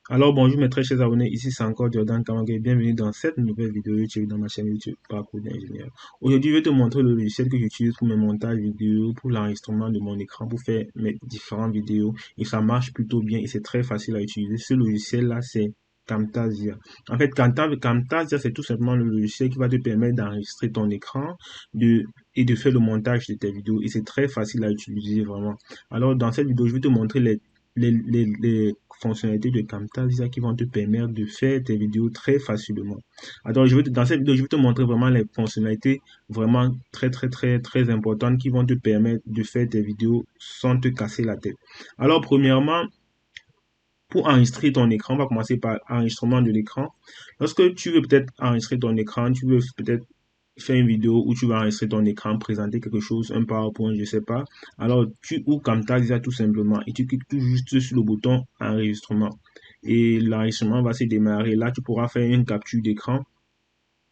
Alors bonjour mes très chers abonnés, ici c'est encore Jordan Kamage, bienvenue dans cette nouvelle vidéo YouTube dans ma chaîne YouTube Parcours d'ingénieur. Aujourd'hui je vais te montrer le logiciel que j'utilise pour mes montages vidéo, pour l'enregistrement de mon écran, pour faire mes différentes vidéos et ça marche plutôt bien et c'est très facile à utiliser. Ce logiciel là c'est Camtasia. En fait Camtasia c'est tout simplement le logiciel qui va te permettre d'enregistrer ton écran et de faire le montage de tes vidéos et c'est très facile à utiliser vraiment. Alors dans cette vidéo je vais te montrer les fonctionnalités de Camtasia qui vont te permettre de faire tes vidéos très facilement. Alors, dans cette vidéo, je vais te montrer vraiment les fonctionnalités vraiment très importantes qui vont te permettre de faire tes vidéos sans te casser la tête. Alors, premièrement, pour enregistrer ton écran, on va commencer par enregistrement de l'écran. Lorsque tu veux peut-être enregistrer ton écran, tu veux peut-être faire une vidéo où tu vas enregistrer ton écran, présenter quelque chose, un PowerPoint, je sais pas. Alors, tu ouvres Camtasia tout simplement et tu cliques tout juste sur le bouton enregistrement. Et l'enregistrement va se démarrer. Là, tu pourras faire une capture d'écran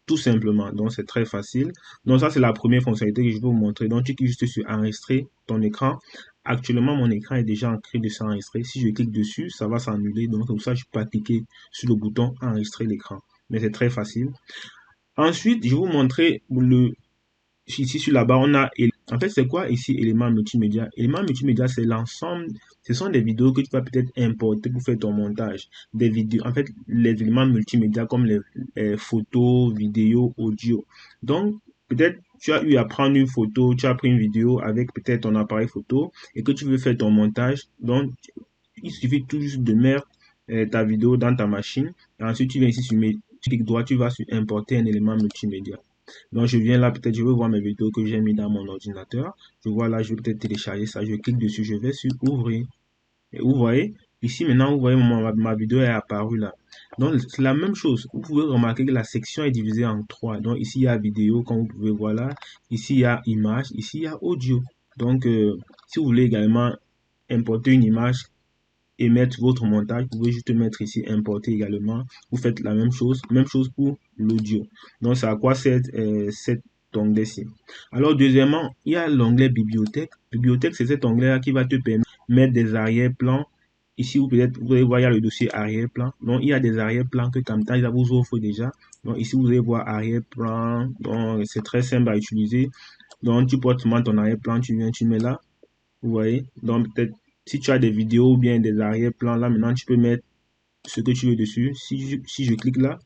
tout simplement. Donc, c'est très facile. Donc, ça, c'est la première fonctionnalité que je vais vous montrer. Donc, tu cliques juste sur enregistrer ton écran. Actuellement, mon écran est déjà en train de s'enregistrer. Si je clique dessus, ça va s'annuler. Donc, c'est pour ça que je peux pas cliquer sur le bouton enregistrer l'écran. Mais c'est très facile. Ensuite, je vais vous montrer ici sur la barre, on a, en fait, c'est quoi ici, éléments multimédia? Éléments multimédia, c'est l'ensemble, ce sont des vidéos que tu vas peut-être importer pour faire ton montage. Des vidéos, en fait, les éléments multimédia comme les photos, vidéos, audio. Donc, peut-être, tu as eu à prendre une photo, tu as pris une vidéo avec peut-être ton appareil photo et que tu veux faire ton montage. Donc, il suffit tout juste de mettre ta vidéo dans ta machine. Et ensuite, tu viens ici sur clic droit, tu vas sur importer un élément multimédia. Donc, je viens là, peut-être, je veux voir mes vidéos que j'ai mis dans mon ordinateur. Je vois là, je vais peut-être télécharger ça. Je clique dessus, je vais sur ouvrir. Et vous voyez, ici maintenant, vous voyez, ma vidéo est apparue là. Donc, c'est la même chose. Vous pouvez remarquer que la section est divisée en trois. Donc, ici, il y a vidéo, comme vous pouvez voir là. Ici, il y a image. Ici, il y a audio. Donc, si vous voulez également importer une image et mettre votre montage, vous pouvez juste mettre ici importer également. Vous faites la même chose pour l'audio. Donc c'est à quoi cet onglet-ci. Alors deuxièmement, il y a l'onglet bibliothèque. Bibliothèque, c'est cet onglet-là qui va te permettre de mettre des arrière-plans. Ici, vous pouvez voir, il y a le dossier arrière-plan. Donc, il y a des arrière-plans que Camtasia vous offre déjà. Donc, ici, vous allez voir arrière-plan. Donc, c'est très simple à utiliser. Donc, tu portes seulement ton arrière-plan, tu viens, tu mets là. Vous voyez? Donc, peut-être, si tu as des vidéos ou bien des arrière-plans, là, maintenant, tu peux mettre ce que tu veux dessus. Si je clique là,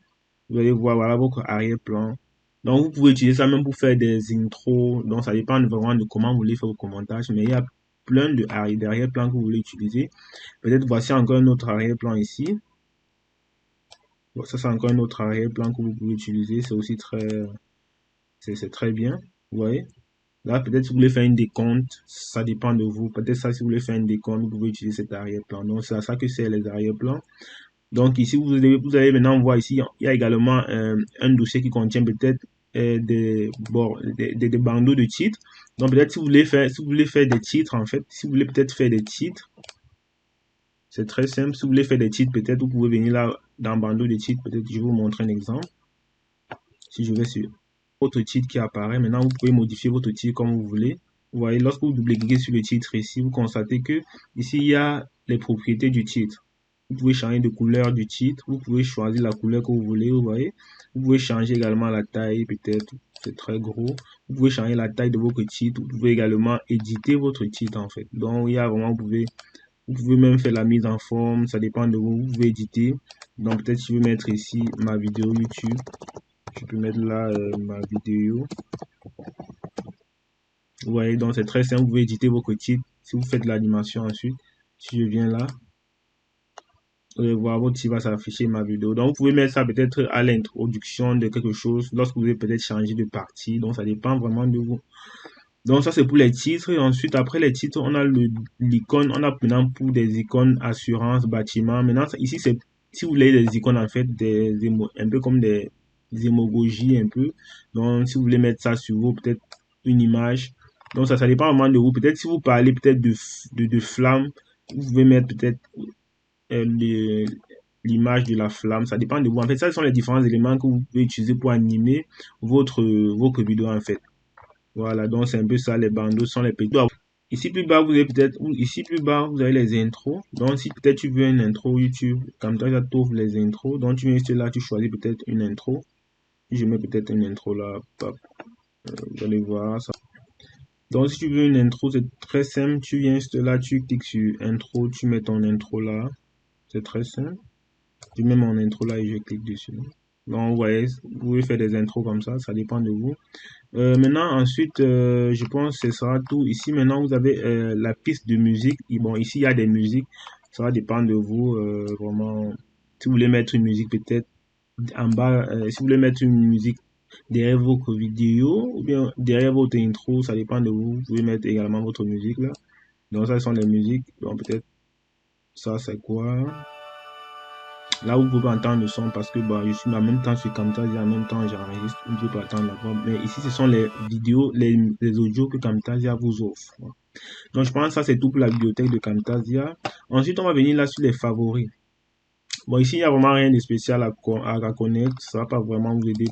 vous allez voir, voilà, votre arrière-plan. Donc, vous pouvez utiliser ça même pour faire des intros. Donc, ça dépend vraiment de comment vous voulez faire vos commentaires. Mais il y a plein d'arrière-plans que vous voulez utiliser. Peut-être, voici encore un autre arrière-plan ici. Bon, ça, c'est encore un autre arrière-plan que vous pouvez utiliser. C'est aussi c'est très bien. Vous voyez? Là, peut-être si vous voulez faire une décompte, ça dépend de vous. Peut-être ça, si vous voulez faire une décompte, vous pouvez utiliser cet arrière-plan. Donc, c'est à ça que c'est les arrière-plans. Donc, ici, vous allez maintenant voir ici, il y a également un dossier qui contient peut-être des bandeaux de titres. Donc, peut-être si vous voulez faire des titres, en fait, si vous voulez peut-être faire des titres, c'est très simple. Si vous voulez faire des titres, peut-être vous pouvez venir là dans bandeau de titres. Peut-être je vais vous montrer un exemple. Si je vais sur votre titre qui apparaît. Maintenant, vous pouvez modifier votre titre comme vous voulez. Vous voyez, lorsque vous double-cliquez sur le titre ici, vous constatez que ici, il y a les propriétés du titre. Vous pouvez changer de couleur du titre. Vous pouvez choisir la couleur que vous voulez. Vous voyez, vous pouvez changer également la taille, peut-être. C'est très gros. Vous pouvez changer la taille de votre titre. Vous pouvez également éditer votre titre, en fait. Donc, il y a vraiment, vous pouvez même faire la mise en forme. Ça dépend de vous. Vous pouvez éditer. Donc, peut-être je vais mettre ici ma vidéo YouTube. Je peux mettre là ma vidéo. Vous voyez, donc c'est très simple. Vous pouvez éditer vos titres. Si vous faites l'animation ensuite, si je viens là, vous allez voir votre titre va s'afficher ma vidéo. Donc vous pouvez mettre ça peut-être à l'introduction de quelque chose lorsque vous avez peut-être changé de partie. Donc ça dépend vraiment de vous. Donc ça c'est pour les titres. Et ensuite après les titres, on a l'icône. On a maintenant pour des icônes assurance, bâtiment. Maintenant ici c'est si vous voulez des icônes en fait, un peu comme des émojis un peu. Donc si vous voulez mettre ça sur vous, peut-être une image. Donc ça dépend vraiment de vous. Peut-être si vous parlez peut-être de flamme, vous pouvez mettre peut-être l'image de la flamme. Ça dépend de vous. En fait, ça ce sont les différents éléments que vous pouvez utiliser pour animer votre vidéo en fait. Voilà, donc c'est un peu ça, les bandeaux sont les petits. Ici plus bas, vous avez peut-être, ici plus bas, vous avez les intros. Donc si peut-être tu veux une intro YouTube, comme ça t'ouvre les intros. Donc tu viens juste là, tu choisis peut-être une intro. Je mets peut-être une intro là, hop, vous allez voir ça. Donc si tu veux une intro, c'est très simple. Tu viens juste là, tu cliques sur intro, tu mets ton intro là. C'est très simple. Je mets mon intro là et je clique dessus. Donc vous voyez, vous pouvez faire des intros comme ça dépend de vous. Maintenant, ensuite, je pense que ce sera tout. Ici, maintenant, vous avez la piste de musique. Et bon, ici, il y a des musiques. Ça va dépendre de vous. Vraiment, si vous voulez mettre une musique peut-être en bas, si vous voulez mettre une musique derrière vos vidéos ou bien derrière votre intro, ça dépend de vous. Vous pouvez mettre également votre musique là. Donc, ça, ce sont les musiques. Donc, peut-être ça, c'est quoi? Là, vous pouvez entendre le son parce que bah, je suis en même temps sur Camtasia, en même temps j'enregistre, vous ne pouvez pas entendre la voix. Mais ici, ce sont les vidéos, les audios que Camtasia vous offre. Donc, je pense que ça, c'est tout pour la bibliothèque de Camtasia. Ensuite, on va venir là sur les favoris. Bon, ici, il n'y a vraiment rien de spécial à connaître. Ça ne va pas vraiment vous aider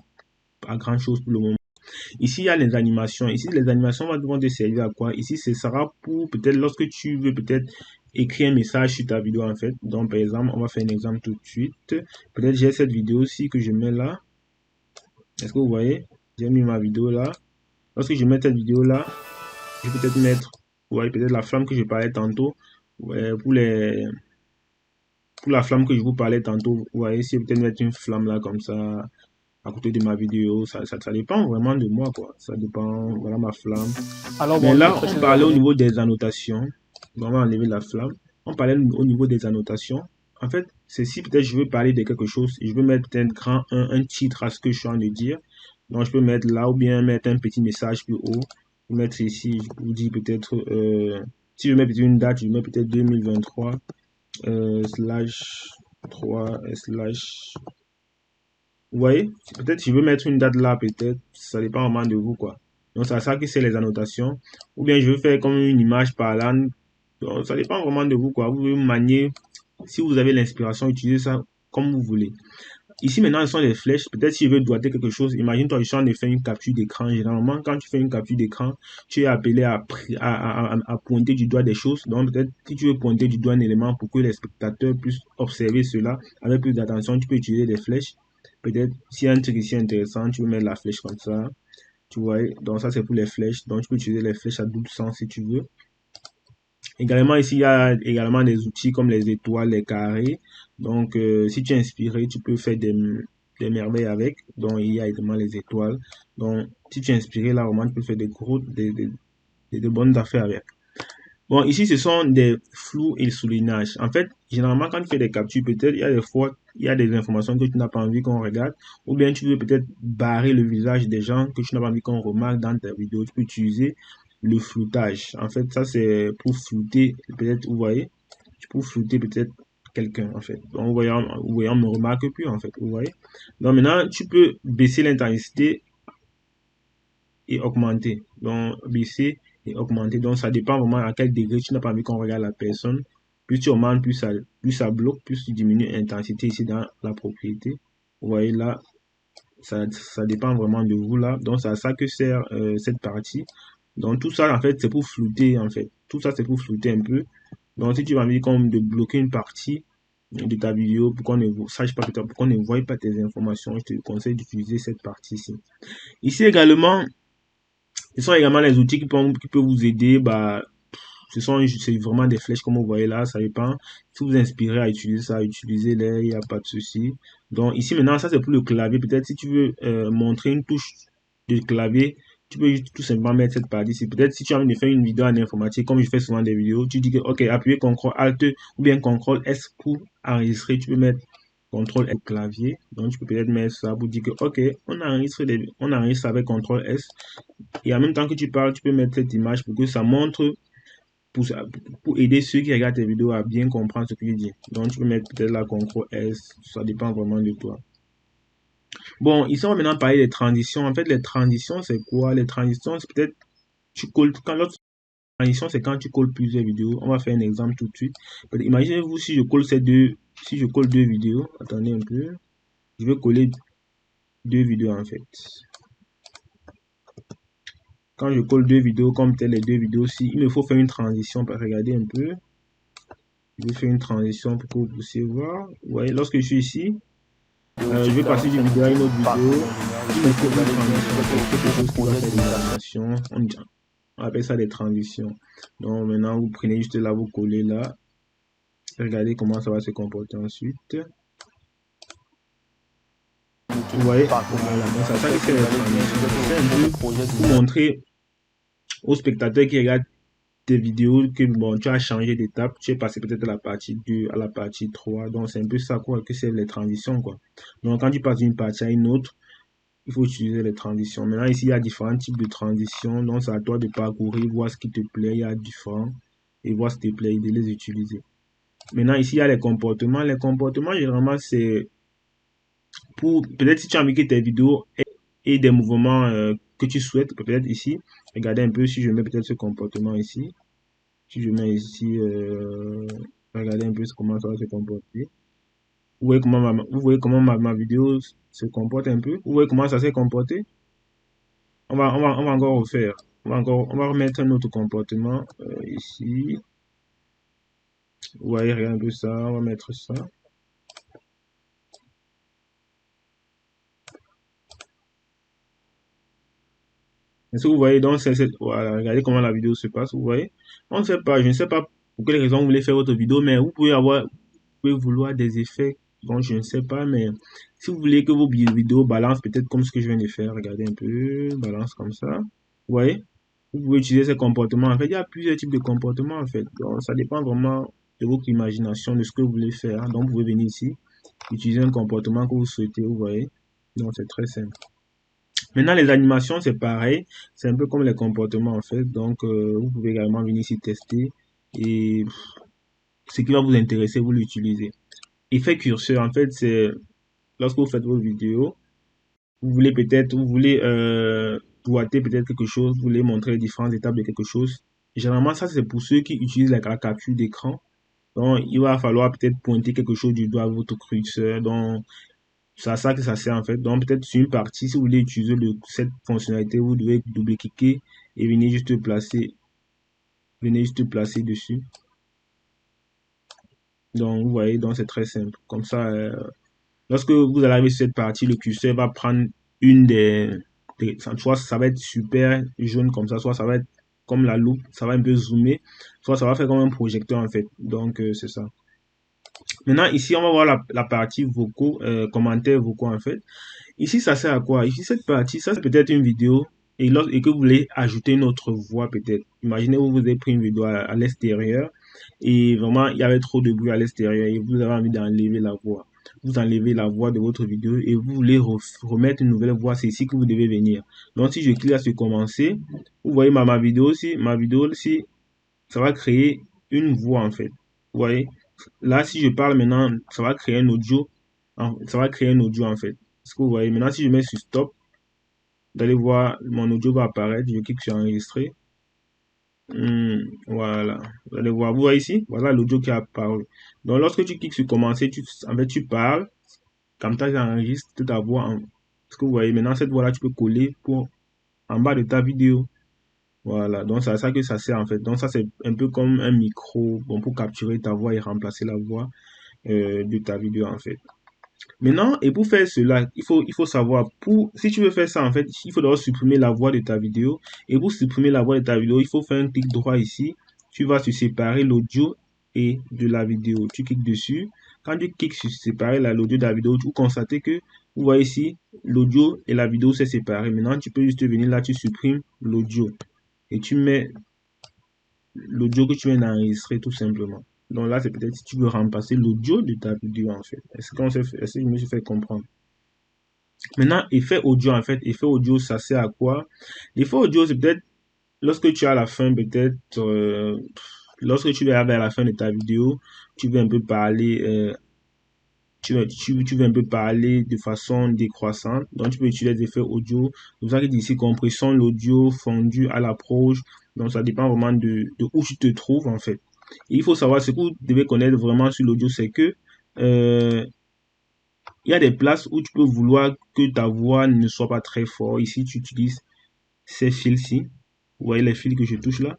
à grand chose pour le moment. Ici, il y a les animations. Ici, les animations vont te servir à quoi? Ici, ce sera pour peut-être lorsque tu veux peut-être écrire un message sur ta vidéo en fait. Donc, par exemple, on va faire un exemple tout de suite. Peut-être j'ai cette vidéo-ci que je mets là. Est-ce que vous voyez? J'ai mis ma vidéo là. Lorsque je mets cette vidéo là, je vais peut-être mettre, vous voyez, peut-être la flamme que je parlais tantôt. Ouais, pour la flamme que je vous parlais tantôt, vous voyez, si peut-être mettre une flamme là comme ça à côté de ma vidéo, ça dépend vraiment de moi, quoi. Ça dépend, voilà ma flamme. Alors Mais bon, je là, mettrai on chez les parlait au abonnés. niveau des annotations. On va enlever la flamme. On parlait au niveau des annotations. En fait, c'est si peut-être je veux parler de quelque chose, je veux mettre peut-être un titre à ce que je suis en train de dire. Donc, je peux mettre là ou bien mettre un petit message plus haut. Mettre ici, je vous dis peut-être, si je mets peut-être une date, je mets peut-être 2023 slash 3 slash. Vous voyez, peut-être je veux mettre une date là, peut-être, ça dépend vraiment de vous, quoi. Donc, c'est ça que c'est les annotations. Ou bien je veux faire comme une image parlante. Donc, ça dépend vraiment de vous, quoi. Vous pouvez manier, si vous avez l'inspiration, utilisez ça comme vous voulez. Ici, maintenant, ce sont les flèches. Peut-être si je veux doiter quelque chose, imagine-toi, je suis en train de faire une capture d'écran. Généralement, quand tu fais une capture d'écran, tu es appelé à pointer du doigt des choses. Donc, peut-être, si tu veux pointer du doigt un élément pour que les spectateurs puissent observer cela avec plus d'attention, tu peux utiliser des flèches. Peut-être, s'il y a un truc ici intéressant, tu peux mettre la flèche comme ça. Tu vois, donc ça, c'est pour les flèches. Donc, tu peux utiliser les flèches à double sens si tu veux. Également, ici, il y a également des outils comme les étoiles, les carrés. Donc, si tu es inspiré, tu peux faire des merveilles avec. Donc, il y a également les étoiles. Donc, si tu es inspiré, là, vraiment, tu peux faire des bonnes affaires avec. Bon, ici, ce sont des flous et soulignages. En fait, généralement, quand tu fais des captures, peut-être, il y a des fois, il y a des informations que tu n'as pas envie qu'on regarde. Ou bien, tu veux peut-être barrer le visage des gens que tu n'as pas envie qu'on remarque dans ta vidéo. Tu peux utiliser le floutage. En fait, ça, c'est pour flouter, peut-être, vous voyez, pour flouter peut-être quelqu'un, en fait. Donc, vous voyez, on ne me remarque plus, en fait, vous voyez. Donc, maintenant, tu peux baisser l'intensité et augmenter. Donc, baisser et augmenter. Donc, ça dépend vraiment à quel degré tu n'as pas envie qu'on regarde la personne. Plus tu augmentes, plus ça bloque, plus tu diminues l'intensité ici dans la propriété. Vous voyez là, ça dépend vraiment de vous là. Donc, c'est à ça que sert cette partie. Donc, tout ça, en fait, c'est pour flouter, en fait. Tout ça, c'est pour flouter un peu. Donc, si tu as envie comme de bloquer une partie de ta vidéo pour qu'on ne sache pas, pour qu'on ne voie pas tes informations, je te conseille d'utiliser cette partie-ci. Ici également, ce sont également les outils qui peuvent vous aider. Bah, c'est vraiment des flèches comme vous voyez là, ça dépend. Si vous inspirez à utiliser ça, utilisez-les, il n'y a pas de souci. Donc ici maintenant, ça c'est pour le clavier. Peut-être si tu veux montrer une touche de clavier, tu peux tout simplement mettre cette partie-ci. Peut-être si tu as envie de faire une vidéo en informatique, comme je fais souvent des vidéos, tu dis que ok, appuyez CTRL ALT ou bien CTRL S pour enregistrer. Tu peux mettre CTRL S clavier. Donc tu peux peut-être mettre ça pour dire que ok, on enregistre avec CTRL S. Et en même temps que tu parles, tu peux mettre cette image pour que ça montre, pour aider ceux qui regardent tes vidéos à bien comprendre ce que tu dis. Donc, tu peux mettre peut-être la CTRL S, ça dépend vraiment de toi. Bon, ici, on va maintenant parler des transitions. En fait, les transitions, c'est quoi? Les transitions, c'est peut-être, tu colles, quand l'autre transition, c'est quand tu colles plusieurs vidéos. On va faire un exemple tout de suite. Imaginez-vous si je colle si je colle deux vidéos. Attendez un peu. Je vais coller deux vidéos, en fait. quand je colle deux vidéos comme telles les deux vidéos-ci, il me faut faire une transition. Regardez un peu. Je vais faire une transition pour que vous puissiez voir. Vous voyez, lorsque je suis ici, je vais passer d'une vidéo à une autre vidéo. Il me faut une transition, quelque chose qui va faire des animations. On appelle ça des transitions. Donc maintenant, vous prenez juste là, vous collez là. Regardez comment ça va se comporter ensuite. Vous voyez, voilà, donc c'est ça que c'est les transitions. C'est un peu pour montrer aux spectateurs qui regardent tes vidéos que bon, tu as changé d'étape, tu es passé peut-être à la partie 2, à la partie 3. Donc c'est un peu ça quoi, que c'est les transitions quoi. Donc quand tu passes d'une partie à une autre, il faut utiliser les transitions. Maintenant ici, il y a différents types de transitions. Donc c'est à toi de parcourir, voir ce qui te plaît. Il y a différents et voir ce qui te plaît et de les utiliser. Maintenant ici, il y a les comportements. Les comportements, généralement, c'est pour peut-être si tu as envie que tes vidéos aient des mouvements que tu souhaites, peut-être ici. Regardez un peu si je mets peut-être ce comportement ici. Si je mets ici, regardez un peu comment ça va se comporter. Vous voyez comment ma vidéo se comporte un peu. Vous voyez comment ça s'est comporté. On va encore refaire. On va remettre un autre comportement ici. Vous voyez, regardez un peu ça. On va mettre ça. Est-ce que vous voyez donc, voilà, regardez comment la vidéo se passe. Vous voyez, on ne sait pas, je ne sais pas pour quelle raison vous voulez faire votre vidéo, mais vous pouvez vouloir des effets. Donc, je ne sais pas, mais si vous voulez que vos vidéos balancent, peut-être comme ce que je viens de faire, regardez un peu, balance comme ça. Vous voyez, vous pouvez utiliser ces comportements. En fait, il y a plusieurs types de comportements, en fait. Donc, ça dépend vraiment de votre imagination, de ce que vous voulez faire. Donc, vous pouvez venir ici, utiliser un comportement que vous souhaitez, vous voyez. Donc, c'est très simple. Maintenant, les animations, c'est pareil. C'est un peu comme les comportements, en fait. Donc, vous pouvez également venir ici tester. Et ce qui va vous intéresser, vous l'utilisez. Effet curseur, en fait, c'est lorsque vous faites vos vidéos, vous voulez boiter peut-être quelque chose, vous voulez montrer les différentes étapes de quelque chose. Généralement, ça, c'est pour ceux qui utilisent la capture d'écran. Donc, il va falloir peut-être pointer quelque chose du doigt à votre curseur. Donc, c'est à ça que ça sert en fait. Donc peut-être sur une partie, si vous voulez utiliser cette fonctionnalité, vous devez double-cliquer et venir juste placer dessus. Donc vous voyez, donc c'est très simple. Comme ça, lorsque vous allez arriver sur cette partie, le curseur va prendre une soit ça va être super jaune comme ça, soit ça va être comme la loupe, ça va un peu zoomer, soit ça va faire comme un projecteur en fait. Donc c'est ça. Maintenant ici, on va voir la partie vocaux, commentaires vocaux en fait. Ici, ça sert à quoi? Ici, cette partie, ça c'est peut-être une vidéo et que vous voulez ajouter une autre voix peut-être. Imaginez vous avez pris une vidéo à l'extérieur et vraiment il y avait trop de bruit à l'extérieur et vous avez envie d'enlever la voix. Vous enlevez la voix de votre vidéo et vous voulez remettre une nouvelle voix, c'est ici que vous devez venir. Donc si je clique là sur commencer, vous voyez ma vidéo aussi, ça va créer une voix en fait. Vous voyez? Là, si je parle maintenant, ça va créer un audio. Ça va créer un audio en fait. Est-ce que vous voyez? Maintenant, si je mets sur stop, vous allez voir, mon audio va apparaître. Je clique sur enregistrer. Voilà. Vous allez voir, vous voyez ici? Voilà l'audio qui a apparu. Donc, lorsque tu cliques sur commencer, en fait, tu parles. Comme ça, j'enregistre ta voix. Est-ce que vous voyez? Maintenant, cette voix-là, tu peux coller en bas de ta vidéo. Voilà, donc c'est à ça que ça sert en fait. Donc ça c'est un peu comme un micro bon, pour capturer ta voix et remplacer la voix de ta vidéo en fait. Maintenant, et pour faire cela, il faut savoir, si tu veux faire ça en fait, il faut d'abord supprimer la voix de ta vidéo. Et pour supprimer la voix de ta vidéo, il faut faire un clic droit ici. Tu vas sur séparer l'audio et de la vidéo. Tu cliques dessus. Quand tu cliques sur séparer l'audio de la vidéo, tu constates que vous voyez ici, l'audio et la vidéo s'est séparé. Maintenant, tu peux juste venir là, tu supprimes l'audio et tu mets l'audio que tu viens d'enregistrer tout simplement. Donc là, c'est peut-être si tu veux remplacer l'audio de ta vidéo en fait. Est-ce que je me suis fait comprendre? Maintenant, effet audio en fait, effet audio, ça sert à quoi? L'effet audio, c'est peut-être lorsque tu es à la fin, peut-être lorsque tu es à la fin de ta vidéo, tu veux un peu parler tu veux un peu parler de façon décroissante, donc tu peux utiliser des effets audio. C'est pour ça qu'il dit ici compression l'audio fondu à l'approche. Donc ça dépend vraiment de où tu te trouves en fait. Et il faut savoir ce que vous devez connaître vraiment sur l'audio, c'est que il y a des places où tu peux vouloir que ta voix ne soit pas très forte. Ici, tu utilises ces fils-ci. Vous voyez les fils que je touche là?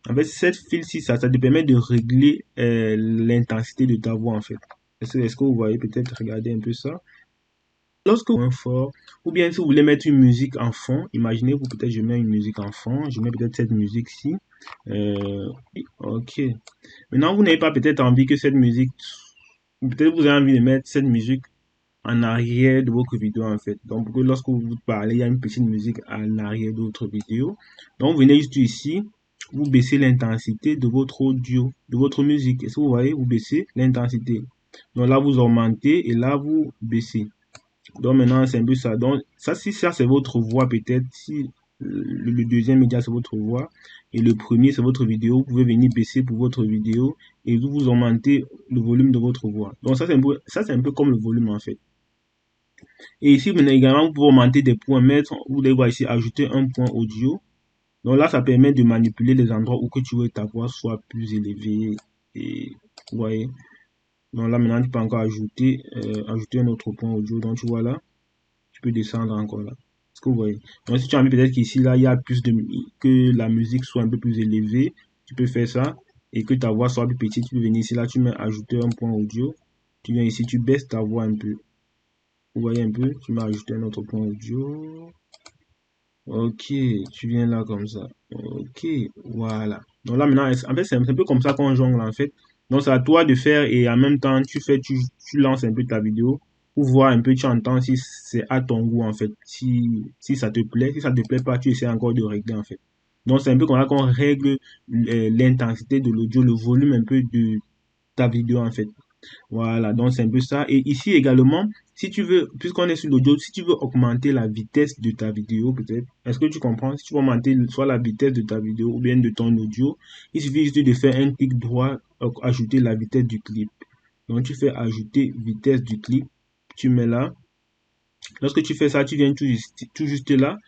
En fait, cette fil-ci, ça te permet de régler l'intensité de ta voix, en fait. Est-ce que vous voyez peut-être, regardez un peu ça. Lorsque vous êtes fort, ou bien si vous voulez mettre une musique en fond, imaginez-vous peut-être je mets une musique en fond, je mets peut-être cette musique-ci. Ok. Maintenant, vous n'avez pas peut-être envie que cette musique, peut-être vous avez envie de mettre cette musique en arrière de votre vidéo en fait. Donc, pour que lorsque vous parlez, il y a une petite musique en arrière de votre vidéo. Donc, vous venez juste ici, vous baissez l'intensité de votre audio, de votre musique. Est-ce que vous voyez? Vous baissez l'intensité. Donc là, vous augmentez et là, vous baissez. Donc maintenant, c'est un peu ça. Donc, ça, si ça, c'est votre voix peut-être, si le deuxième média, c'est votre voix, et le premier, c'est votre vidéo, vous pouvez venir baisser pour votre vidéo et vous augmentez le volume de votre voix. Donc ça, c'est un peu comme le volume en fait. Et ici, maintenant, également, vous pouvez augmenter des points, vous allez voir ici, ajouter un point audio. Donc là, ça permet de manipuler les endroits où que tu veux que ta voix soit plus élevée. Et vous voyez. Donc là, maintenant, tu peux encore ajouter un autre point audio. Donc tu vois là, tu peux descendre encore là. Est-ce que vous voyez? Donc si tu as envie peut-être qu'ici, là, il y a plus de... que la musique soit un peu plus élevée, tu peux faire ça. Et que ta voix soit plus petite, tu peux venir ici, là, tu mets ajouter un point audio. Tu viens ici, tu baisses ta voix un peu. Vous voyez un peu, tu m'as ajouté un autre point audio. Ok, tu viens là comme ça. Ok, voilà. Donc là maintenant, en fait, c'est un peu comme ça qu'on jongle en fait. Donc c'est à toi de faire et en même temps, tu lances un peu ta vidéo pour voir un peu, tu entends si c'est à ton goût en fait. Si ça te plaît, si ça te plaît pas, tu essaies encore de régler en fait. Donc c'est un peu comme ça qu'on règle l'intensité de l'audio, le volume un peu de ta vidéo en fait. Voilà, donc c'est un peu ça. Et ici également, si tu veux, puisqu'on est sur l'audio, si tu veux augmenter la vitesse de ta vidéo, peut-être, est-ce que tu comprends? Si tu veux augmenter soit la vitesse de ta vidéo ou bien de ton audio, il suffit juste de faire un clic droit, ajouter la vitesse du clip. Donc tu fais ajouter vitesse du clip, tu mets là. Lorsque tu fais ça, tu viens tout juste là.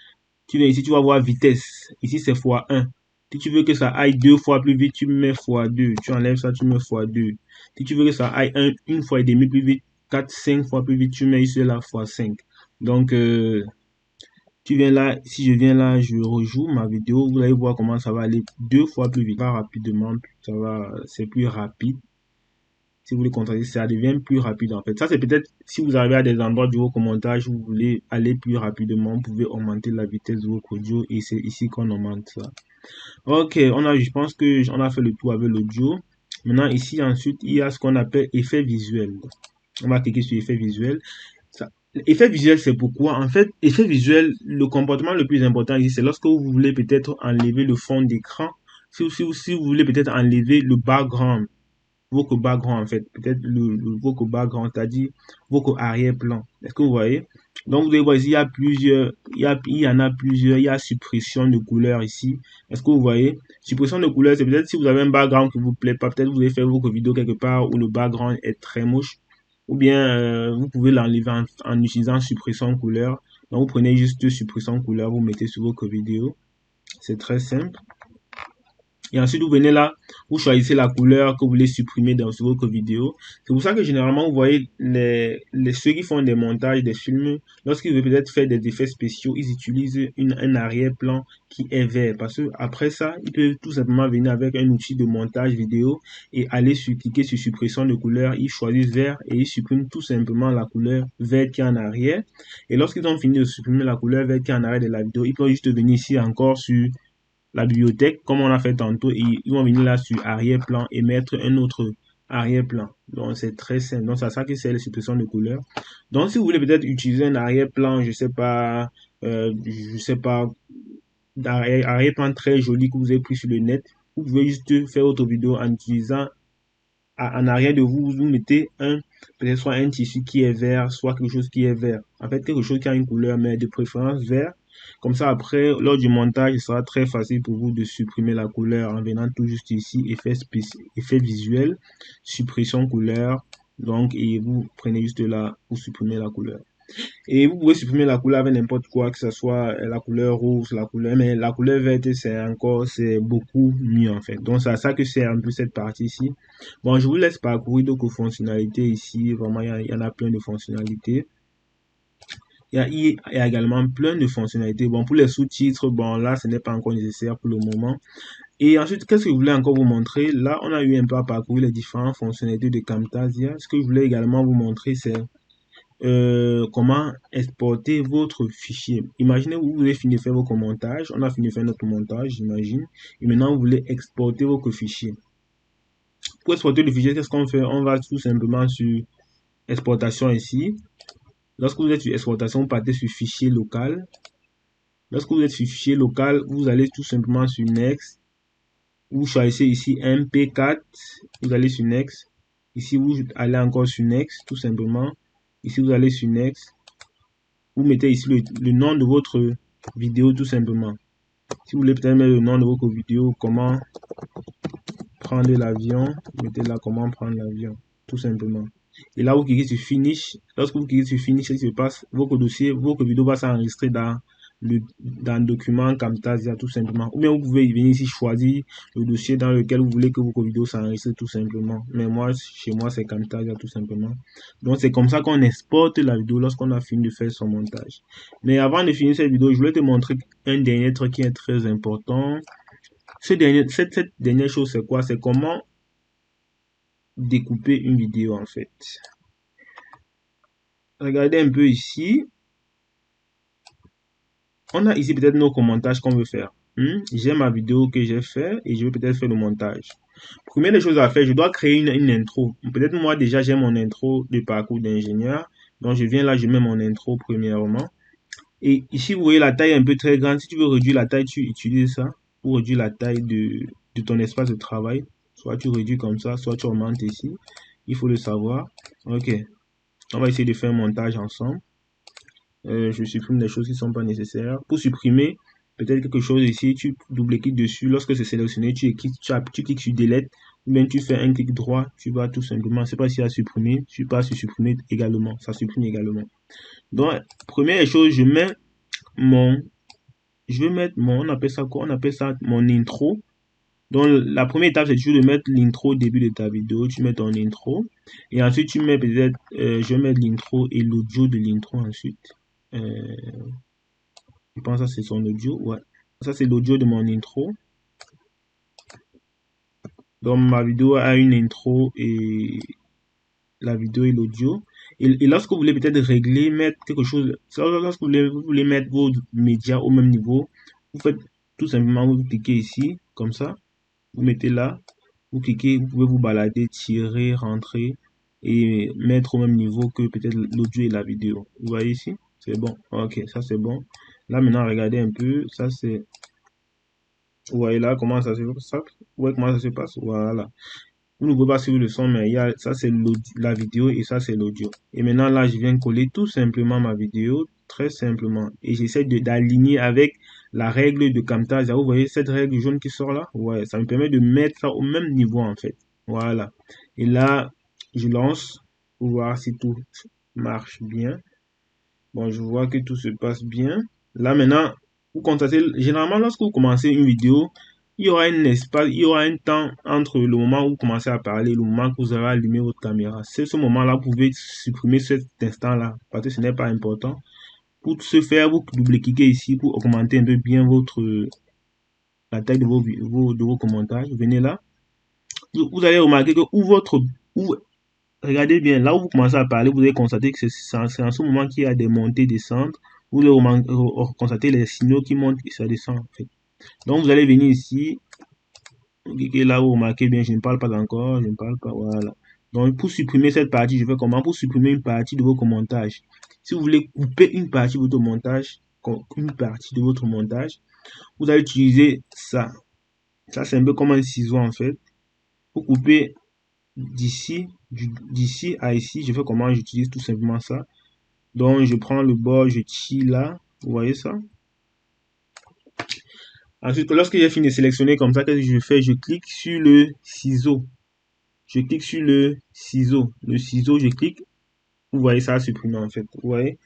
Tu viens ici, tu vas voir vitesse. Ici, c'est x1. Si tu veux que ça aille 2 fois plus vite, tu mets x2. Tu enlèves ça, tu mets x2. Si tu veux que ça aille une fois et demi plus vite, 4, 5 fois plus vite, tu mets ici là x5. Donc, tu viens là, si je viens là, je rejoue ma vidéo, vous allez voir comment ça va aller 2 fois plus vite. Pas rapidement, c'est plus rapide. Si vous voulez contrôler, ça devient plus rapide en fait. Ça, c'est peut-être si vous arrivez à des endroits du haut montage où vous voulez aller plus rapidement, vous pouvez augmenter la vitesse de votre audio et c'est ici qu'on augmente ça. Ok, je pense que on a fait le tour avec l'audio. Maintenant, ici, ensuite, il y a ce qu'on appelle effet visuel. On va cliquer sur effet visuel. Effet visuel, c'est pourquoi, en fait, effet visuel, le comportement le plus important ici, c'est lorsque vous voulez peut-être enlever le fond d'écran. Si vous voulez peut-être enlever le background votre background en fait, peut-être votre background, c'est-à-dire votre arrière-plan. Est-ce que vous voyez? Donc vous allez voir ici, il y a plusieurs, il y en a plusieurs, il y a suppression de couleurs ici. Est-ce que vous voyez? Suppression de couleurs, c'est peut-être si vous avez un background qui vous plaît pas, peut-être vous allez faire votre vidéo quelque part où le background est très moche, ou bien vous pouvez l'enlever en utilisant suppression de couleur. Donc vous prenez juste suppression de couleur, vous mettez sur votre vidéo. C'est très simple. Et ensuite, vous venez là, vous choisissez la couleur que vous voulez supprimer dans votre vidéo. C'est pour ça que généralement, vous voyez ceux qui font des montages, des films, lorsqu'ils veulent peut-être faire des effets spéciaux, ils utilisent un arrière-plan qui est vert. Parce que après ça, ils peuvent tout simplement venir avec un outil de montage vidéo et aller cliquer sur suppression de couleur. Ils choisissent vert et ils suppriment tout simplement la couleur verte qui est en arrière. Et lorsqu'ils ont fini de supprimer la couleur verte qui est en arrière de la vidéo, ils peuvent juste venir ici encore sur la bibliothèque, comme on a fait tantôt, et ils vont venir là sur arrière-plan et mettre un autre arrière-plan. Donc, c'est très simple. Donc, c'est ça que c'est la suppression de couleurs. Donc, si vous voulez peut-être utiliser un arrière-plan, je sais pas, arrière-plan très joli que vous avez pris sur le net, vous pouvez juste faire votre vidéo en utilisant en arrière de vous, vous mettez peut-être soit un tissu qui est vert, soit quelque chose qui est vert. En fait, quelque chose qui a une couleur, mais de préférence vert. Comme ça, après, lors du montage, il sera très facile pour vous de supprimer la couleur en venant tout juste ici, effet visuel, suppression couleur. Donc, et vous prenez juste là pour supprimer la couleur. Et vous pouvez supprimer la couleur avec n'importe quoi, que ce soit la couleur rouge, mais la couleur verte, c'est beaucoup mieux en fait. Donc, c'est à ça que c'est un peu cette partie ici. Bon, je vous laisse parcourir d'autres fonctionnalités ici. Vraiment, il y en a plein de fonctionnalités. il y a également plein de fonctionnalités. Bon, pour les sous-titres, bon, là, ce n'est pas encore nécessaire pour le moment. Et ensuite, qu'est-ce que je voulais encore vous montrer? Là, on a eu un peu à parcourir les différentes fonctionnalités de Camtasia. Ce que je voulais également vous montrer, c'est comment exporter votre fichier. Imaginez, vous avez fini de faire votre montage. On a fini de faire notre montage, j'imagine. Et maintenant, vous voulez exporter votre fichier. Pour exporter le fichier, qu'est-ce qu'on fait? On va tout simplement sur exportation ici. Lorsque vous êtes sur exportation, vous partez sur fichier local. Lorsque vous êtes sur fichier local, vous allez tout simplement sur Next. Vous choisissez ici MP4. Vous allez sur Next. Ici, vous allez encore sur Next, tout simplement. Ici, vous allez sur Next. Vous mettez ici le nom de votre vidéo, tout simplement. Si vous voulez peut-être mettre le nom de votre vidéo, comment prendre l'avion, mettez là comment prendre l'avion, tout simplement. Et là, vous cliquez sur Finish. Lorsque vous cliquez sur Finish, ce qui se passe, votre dossier, votre vidéo va s'enregistrer dans le document Camtasia, tout simplement. Ou bien vous pouvez venir ici choisir le dossier dans lequel vous voulez que votre vidéo s'enregistre, tout simplement. Mais moi, chez moi, c'est Camtasia, tout simplement. Donc, c'est comme ça qu'on exporte la vidéo lorsqu'on a fini de faire son montage. Mais avant de finir cette vidéo, je voulais te montrer un dernier truc qui est très important. Cette dernière chose, c'est quoi? C'est comment découper une vidéo, en fait. Regardez un peu ici. On a ici peut-être nos montages qu'on veut faire. J'ai ma vidéo que j'ai fait et je veux peut-être faire le montage. Première des choses à faire, je dois créer une intro. Peut-être moi déjà j'ai mon intro de parcours d'ingénieur. Donc je viens là, je mets mon intro premièrement. Et ici, vous voyez la taille un peu très grande. Si tu veux réduire la taille, tu utilises ça pour réduire la taille de ton espace de travail. Soit tu réduis comme ça, soit tu augmentes ici. Il faut le savoir. Ok. On va essayer de faire un montage ensemble. Je supprime des choses qui ne sont pas nécessaires. Pour supprimer peut-être quelque chose ici, tu double-cliques dessus. Lorsque c'est sélectionné, tu cliques sur Delete. Ou bien tu fais un clic droit. Tu vas tout simplement, c'est pas si à supprimer. Tu passes sur supprimer également. Ça supprime également. Donc, première chose, je vais mettre mon, on appelle ça quoi? On appelle ça mon intro. Donc, la première étape, c'est toujours de mettre l'intro au début de ta vidéo. Tu mets ton intro. Et ensuite, tu mets peut-être, je vais mettre l'intro et l'audio de l'intro ensuite. Je pense que ça, c'est son audio. Ouais. Ça, c'est l'audio de mon intro. Donc, ma vidéo a une intro et la vidéo et l'audio. Et lorsque vous voulez peut-être régler, mettre quelque chose, lorsque vous voulez mettre vos médias au même niveau, vous faites tout simplement, vous cliquez ici, comme ça. Vous mettez là, vous cliquez, vous pouvez vous balader, tirer, rentrer et mettre au même niveau que peut-être l'audio et la vidéo. Vous voyez ici? C'est bon. Ok, ça c'est bon. Là maintenant, regardez un peu. Ça c'est... Vous voyez là comment ça se passe? Vous voyez comment ça se passe? Voilà. Vous ne pouvez pas suivre le son, mais ça c'est la vidéo et ça c'est l'audio. Et maintenant là, je viens coller tout simplement ma vidéo, très simplement. Et j'essaie d'aligner avec la règle de Camtasia. Vous voyez cette règle jaune qui sort là? Ouais, ça me permet de mettre ça au même niveau en fait. Voilà. Et là, je lance pour voir si tout marche bien. Bon, je vois que tout se passe bien. Là maintenant, vous constatez, généralement lorsque vous commencez une vidéo, il y aura un espace, il y aura un temps entre le moment où vous commencez à parler et le moment que vous avez allumé votre caméra. C'est ce moment-là, vous pouvez supprimer cet instant-là, parce que ce n'est pas important. Pour ce faire, vous double-cliquez ici pour augmenter un peu bien la taille de vos commentaires. Vous venez là. Vous allez remarquer que regardez bien, là où vous commencez à parler, vous allez constater que c'est en ce moment qu'il y a des montées, descentes. Vous allez constater les signaux qui montent et ça descend en fait. Donc vous allez venir ici. Et là, vous remarquez bien, je ne parle pas encore, je ne parle pas, voilà. Donc, pour supprimer cette partie, je fais comment? Pour supprimer une partie de vos montages. Si vous voulez couper une partie de votre montage, vous allez utiliser ça. Ça, c'est un peu comme un ciseau, en fait. Pour couper d'ici à ici, je fais comment? J'utilise tout simplement ça. Donc, je prends le bord, je tire là. Vous voyez ça? Ensuite, lorsque j'ai fini de sélectionner comme ça, qu'est-ce que je fais? Je clique sur le ciseau. Je clique sur le ciseau. Le ciseau, je clique. Vous voyez, ça a supprimé en fait. Vous voyez,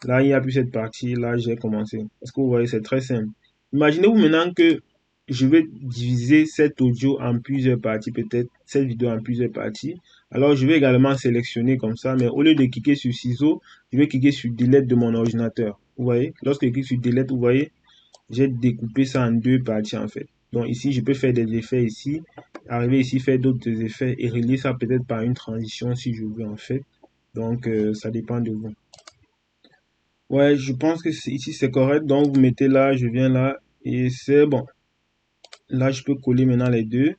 là, il n'y a plus cette partie. Là, j'ai commencé. Est-ce que vous voyez, c'est très simple. Imaginez-vous maintenant que je vais diviser cet audio en plusieurs parties, peut-être cette vidéo en plusieurs parties. Alors, je vais également sélectionner comme ça, mais au lieu de cliquer sur ciseaux, je vais cliquer sur delete de mon ordinateur. Vous voyez, lorsque je clique sur delete, vous voyez, j'ai découpé ça en deux parties en fait. Donc ici, je peux faire des effets ici, arriver ici, faire d'autres effets et relier ça peut-être par une transition si je veux en fait. Donc ça dépend de vous. Ouais, je pense que ici c'est correct. Donc vous mettez là, je viens là et c'est bon. Là, je peux coller maintenant les deux.